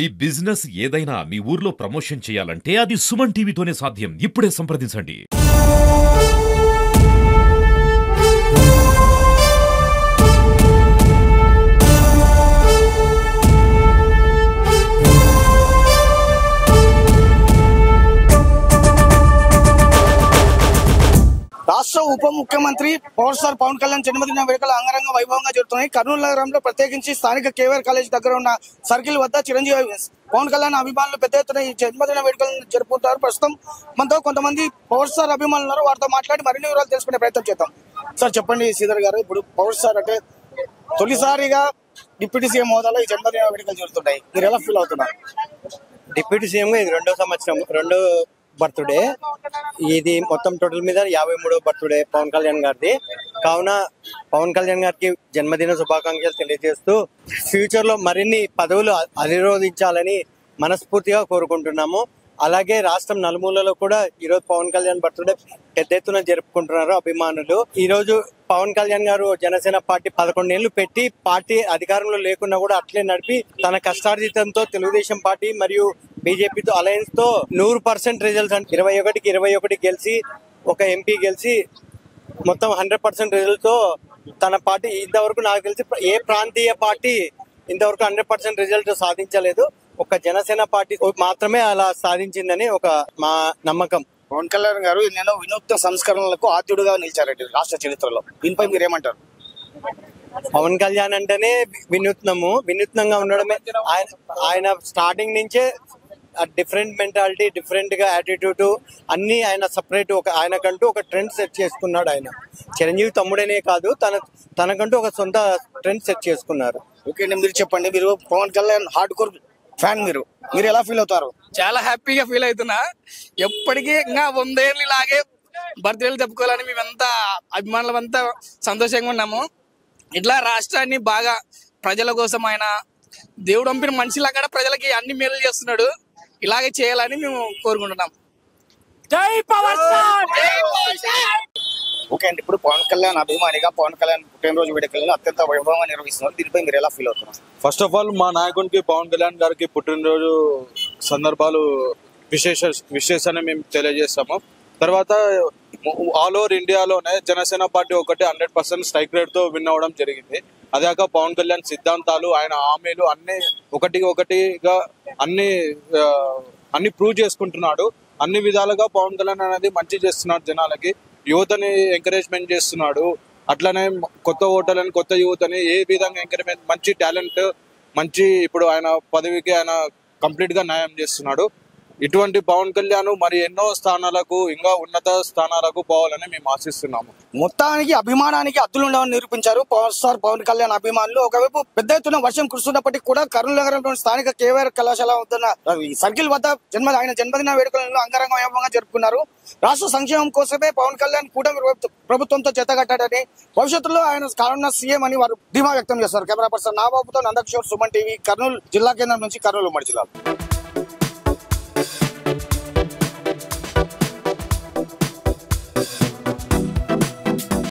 ఈ బిజినెస్ ఏదైనా మీ ఊర్లో ప్రమోషన్ చేయాలంటే అది సుమన్ టీవీతోనే సాధ్యం. ఇప్పుడే సంప్రదించండి. రాష్ట్ర ఉప ముఖ్యమంత్రి పవర్ స్టార్ పవన్ కళ్యాణ్ జన్మదిన వేడుకలు అంగరంగ వైభవంగా జరుగుతున్నాయి. కర్నూలు నగరంలో ప్రత్యేకించి స్థానిక కేవీఆర్ కాలేజ్ దగ్గర ఉన్న సర్కిల్ వద్ద చిరంజీవి పవన్ కళ్యాణ్ అభిమానులు పెద్ద ఎత్తున ఈ జన్మదిన వేడుకలను జరుపుకుంటారు. ప్రస్తుతం మనతో కొంతమంది పవర్ స్టార్ అభిమానులు ఉన్నారు. వారితో మాట్లాడి మరిన్ని వివరాలు తెలుసుకునే ప్రయత్నం చేద్దాం. సార్ చెప్పండి శ్రీధర్ గారు, ఇప్పుడు పవర్ స్టార్ అంటే తొలిసారిగా డిప్యూటీ సీఎం హోదాలో ఈ జన్మదిన వేడుకలు జరుగుతున్నాయి, మీరు ఎలా ఫీల్ అవుతున్నారు? డిప్యూటీ సీఎం గా ఇది రెండో బర్త్డే. ఇది మొత్తం టోటల్ మీద 53వ బర్త్డే పవన్ కళ్యాణ్ గారిది. కావున పవన్ కళ్యాణ్ గారికి జన్మదిన శుభాకాంక్షలు తెలియజేస్తూ ఫ్యూచర్ లో మరిన్ని పదవులు అధిరోధించాలని మనస్ఫూర్తిగా కోరుకుంటున్నాము. అలాగే రాష్ట్రం నలుమూలలో కూడా ఈరోజు పవన్ కళ్యాణ్ బర్త్డే పెద్ద ఎత్తున జరుపుకుంటున్నారు అభిమానులు. ఈ రోజు పవన్ కళ్యాణ్ గారు జనసేన పార్టీ 11 ఏళ్లు పెట్టి పార్టీ అధికారంలో లేకున్నా కూడా అట్లే నడిపి తన కష్టార్జితంతో తెలుగుదేశం పార్టీ మరియు బీజేపీతో అలయన్స్ తో 100% రిజల్ట్స్ అంటే 21కి 21 గెలిచి ఒక ఎంపీ గెలిచి మొత్తం 100% రిజల్ట్ తో తన పార్టీ ఇంతవరకు నాకు తెలిసి ఏ ప్రాంతీయ పార్టీ ఇంతవరకు 100% రిజల్ట్ సాధించలేదు. ఒక జనసేన పార్టీ మాత్రమే అలా సాధించిందని ఒక మా నమ్మకం. పవన్ కళ్యాణ్ గారు ఎన్నో వినూత్న సంస్కరణలకు ఆద్యుడుగా నిలిచారండి రాష్ట్ర చరిత్రలో. దీనిపై మీరేమంటారు? పవన్ కళ్యాణ్ అంటేనే వినూత్నంగా ఉండడమే. ఆయన స్టార్టింగ్ నుంచే డిఫరెంట్ మెంటాలిటీ, డిఫరెంట్ గా యాటిట్యూడ్ అన్ని ఆయన సపరేట్ ఆయనకంటూ ఒక ట్రెండ్ సెట్ చేసుకున్నాడు. ఆయన చిరంజీవి తమ్ముడనే కాదు, తనకంటూ ఒక సొంత ట్రెండ్ సెట్ చేసుకున్నారు. ఓకే అండి, మీరు చెప్పండి. మీరు Pawan Kalyan hard core fan, మీరు ఎలా ఫీల్ అవుతారు? చాలా హ్యాపీగా ఫీల్ అవుతున్నా. ఎప్పటికీ ఇంకా 100 ఏళ్ళు ఇలాగే బర్త్డేలు చెప్పుకోవాలని మేమంతా అభిమానులమంతా సంతోషంగా ఉన్నాము. ఇట్లా రాష్ట్రాన్ని బాగా ప్రజల కోసం ఆయన దేవుడు పంపిన మనిషిలా కూడా ప్రజలకి అన్ని మేలు చేస్తున్నాడు. ఇలాగే చేయాలని మేము కోరుకుంటున్నాం. జై పవర్ స్టార్! ఓకే అండి, ఇప్పుడు పవన్ కళ్యాణ్ అభిమానిగా పవన్ కళ్యాణ్ పుట్టినరోజు వేడుకలను అత్యంత వైభవంగా నిర్వహిస్తున్నారు. దీనిపై మీరు ఎలా ఫీల్ అవుతున్నారు? ఫస్ట్ ఆఫ్ ఆల్ మా నాయకునికి పవన్ కళ్యాణ్ గారికి పుట్టినరోజు సందర్భాలు విశేషాన్ని మేము తెలియజేస్తాము. తర్వాత ఆల్ ఓవర్ ఇండియాలోనే జనసేన పార్టీ ఒకటి 100% స్ట్రైక్ రేట్ తో విన్ అవ్వడం జరిగింది. అదాక పవన్ కళ్యాణ్ సిద్ధాంతాలు, ఆయన హామీలు అన్ని ఒకటిగా అన్ని ప్రూవ్ చేసుకుంటున్నాడు. అన్ని విధాలుగా పవన్ కళ్యాణ్ అనేది మంచి చేస్తున్నాడు. జనాలకి యువతని ఎంకరేజ్మెంట్ చేస్తున్నాడు. అట్లనే కొత్త ఓటర్లని, కొత్త యువతని ఏ విధంగా ఎంకరేజ్మెంట్, మంచి టాలెంట్, మంచి ఇప్పుడు ఆయన పదవికి ఆయన కంప్లీట్ గా న్యాయం చేస్తున్నాడు. ఇటువంటి పవన్ కళ్యాణ్ మరి ఎన్నో స్థానాలకు, ఇంకా ఉన్నత స్థానాలకు పోవాలని మేము ఆశిస్తున్నాము. మొత్తానికి అభిమానానికి అద్దులు ఉండవని నిరూపించారు పవర్ స్టార్ పవన్ కళ్యాణ్ అభిమానులు. ఒకవైపు పెద్ద ఎత్తున వర్షం కురుస్తున్నప్పటికీ కూడా కర్నూలు నగరంలోని స్థానిక కేవీఆర్ కళాశాల వద్ద సర్కిల్ వద్ద ఆయన జన్మదిన వేడుకలను అంగరంగ వైభవంగా జరుపుకున్నారు. రాష్ట్ర సంక్షేమం కోసమే పవన్ కళ్యాణ్ కూటమి ప్రభుత్వంతో చెత్తగట్టాడని, భవిష్యత్తులో ఆయన కానున్న సీఎం అని వారు ధీమా వ్యక్తం చేస్తారు. కెమెరా పర్సన్ నాబాబుతో నందకిషోర్, సుమన్ టీవీ, కర్నూలు జిల్లా కేంద్రం నుంచి, కర్నూలు ఉమ్మడి జిల్లా.